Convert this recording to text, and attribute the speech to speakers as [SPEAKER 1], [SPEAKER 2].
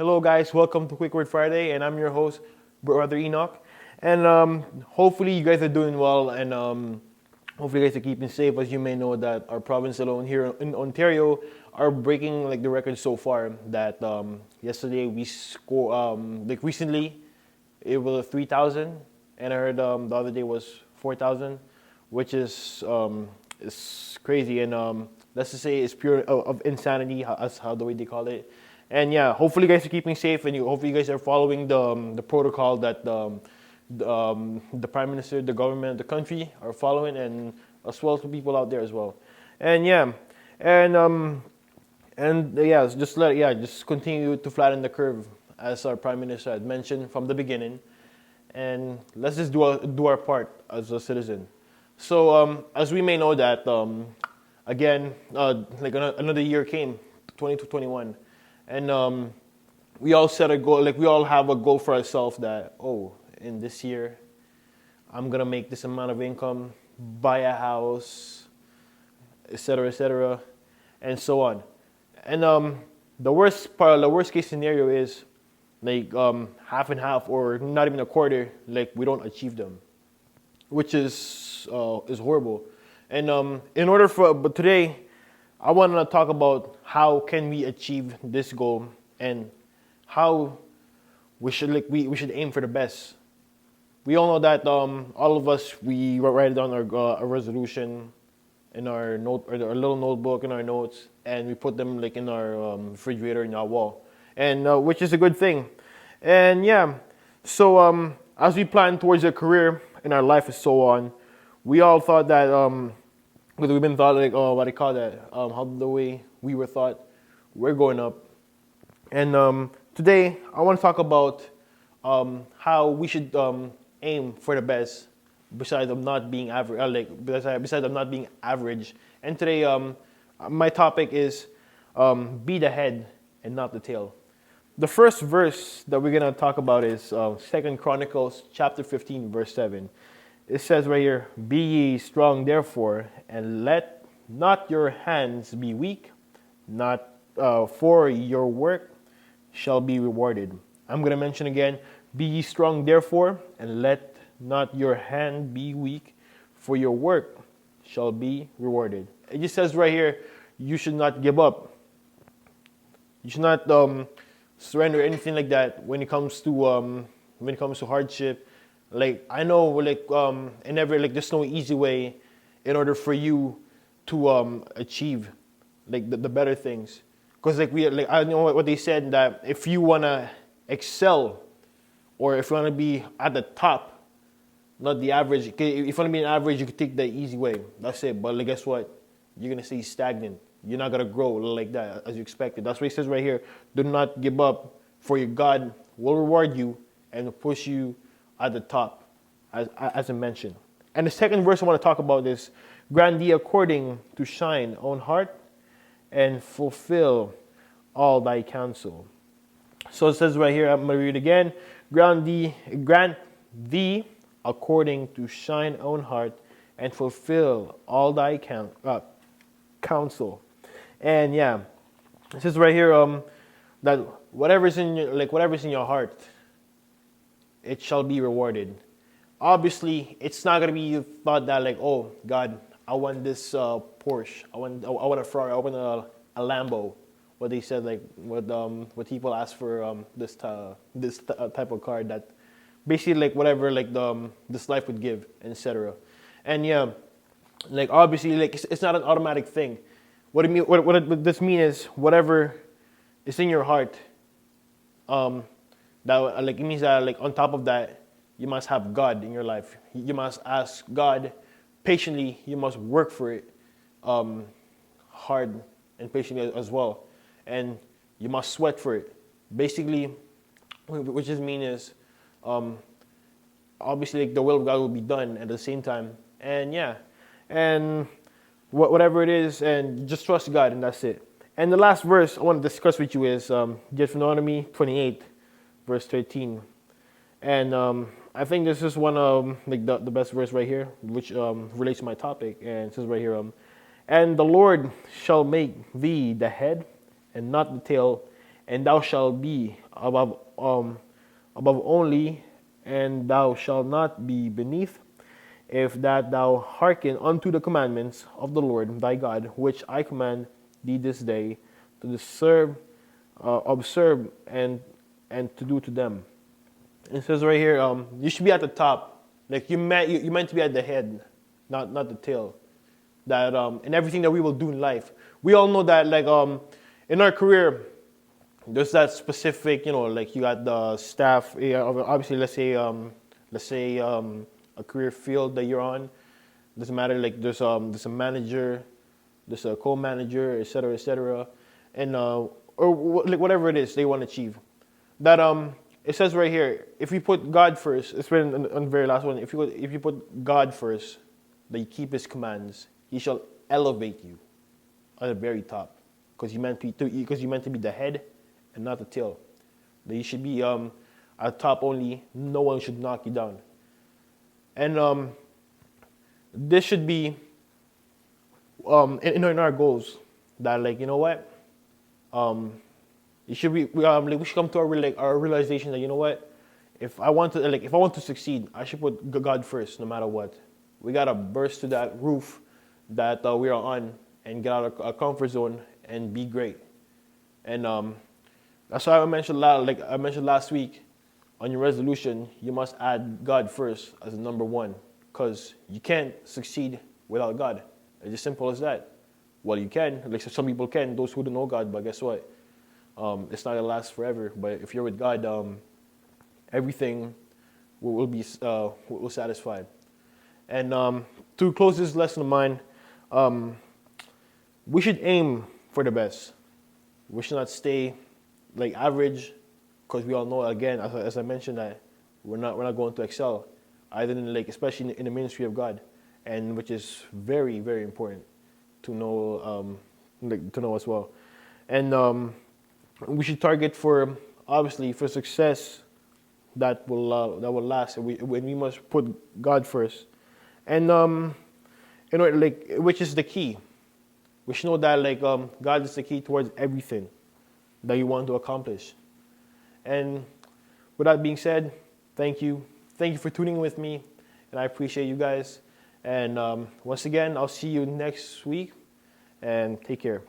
[SPEAKER 1] Hello, guys. Welcome to Quick Word Friday, and I'm your host, Brother Enoch. And hopefully, you guys are doing well, and hopefully, you guys are keeping safe. As you may know, that our province alone here in Ontario are breaking like the record so far. That yesterday we score like recently it was 3,000, and I heard the other day was 4,000, which is crazy. And let's just say it's pure of insanity. That's how the way they call it. And yeah, hopefully you guys are keeping safe, and hopefully you guys are following the protocol that the prime minister, the government, the country are following, and as well as the people out there as well. And yeah, and yeah, just continue to flatten the curve, as our prime minister had mentioned from the beginning, and let's just do our part as a citizen. So as we may know that again, like another year came, 2021, and we all set a goal. Like we all have a goal for ourselves that in this year, I'm gonna make this amount of income, buy a house, etc., and so on. And the worst case scenario is like half and half, or not even a quarter. Like we don't achieve them, which is horrible. And but today, I want to talk about how can we achieve this goal, and how we should aim for the best. We all know that all of us, we write down our resolution in our our little notebook in our notes, and we put them like in our refrigerator in our wall, and which is a good thing. And yeah, so as we plan towards a career in our life and so on, we all thought that we've been thought like, what do you call that, how the way we were thought we're going up. And today I want to talk about how we should aim for the best, besides of not being average, besides of not being average. And today my topic is be the head and not the tail. The first verse that we're gonna talk about is 2 Chronicles chapter 15, verse 7. It says right here, "Be ye strong therefore, and let not your hands be weak, not for your work shall be rewarded." I'm gonna mention again, "Be ye strong therefore, and let not your hand be weak, for your work shall be rewarded." It just says right here, you should not give up. You should not surrender anything like that when it comes to hardship. Like I know, like and never like there's no easy way in order for you to achieve like the better things. Because I know what they said, that if you wanna excel, or if you wanna be at the top, not the average. If you wanna be an average, you can take the easy way. That's it. But like, guess what? You're gonna stay stagnant. You're not gonna grow like that as you expected. That's what it says right here. Do not give up, for your God will reward you and push you at the top, as I mentioned. And the second verse I want to talk about is, "Grant thee according to thine own heart, and fulfill all thy counsel." So it says right here, I'm going to read it again. Grant thee according to thine own heart, and fulfill all thy counsel. And yeah, it says right here that whatever's in your heart, it shall be rewarded. Obviously, it's not gonna be you thought that like, oh God, I want this Porsche, I want a Ferrari, I want a Lambo. What they said, like what people ask for this type of car, that basically like whatever like this life would give, etc. And yeah, like obviously like it's not an automatic thing. What this mean is, whatever is in your heart, that like it means that like on top of that, you must have God in your life. You must ask God patiently. You must work for it hard and patiently as well, and you must sweat for it. Basically, which just mean is obviously like the will of God will be done at the same time. And yeah, and whatever it is, and just trust God, and that's it. And the last verse I want to discuss with you is Deuteronomy 28, verse 13. And I think this is one of like the best verse right here, which relates to my topic. And it says right here, "And the Lord shall make thee the head and not the tail, and thou shalt be above only, and thou shalt not be beneath, if that thou hearken unto the commandments of the Lord thy God, which I command thee this day, to observe, and to do to them. It says right here, you should be at the top. Like you meant to be at the head, not the tail. That in everything that we will do in life, we all know that like in our career, there's that specific, like you got the staff. Yeah, obviously, let's say a career field that you're on. Doesn't matter. Like there's a manager, there's a co-manager, etc., etc., and like whatever it is they want to achieve. That it says right here, if you put God first, it's written on the very last one. If you put God first, that you keep His commands, He shall elevate you at the very top, because you meant to be the head and not the tail. That you should be at top only. No one should knock you down. And this should be in our goals. That like what, it should be we should come to our realization that if I want to succeed, I should put God first no matter what. We gotta burst to that roof that we are on and get out of our comfort zone and be great. And that's why I mentioned last week, on your resolution, you must add God first as number one, because you can't succeed without God. It's as simple as that. Well, you can, like some people can, those who don't know God, but guess what? It's not gonna last forever. But if you're with God, everything will be satisfied. And to close this lesson of mine, we should aim for the best. We should not stay like average, because we all know, again, as I mentioned, that we're not going to excel, either especially in the ministry of God, and which is very, very important to know as well. And we should target for success that will last. We must put God first, and which is the key. We should know that God is the key towards everything that you want to accomplish. And with that being said, thank you for tuning in with me, and I appreciate you guys. And once again, I'll see you next week, and take care.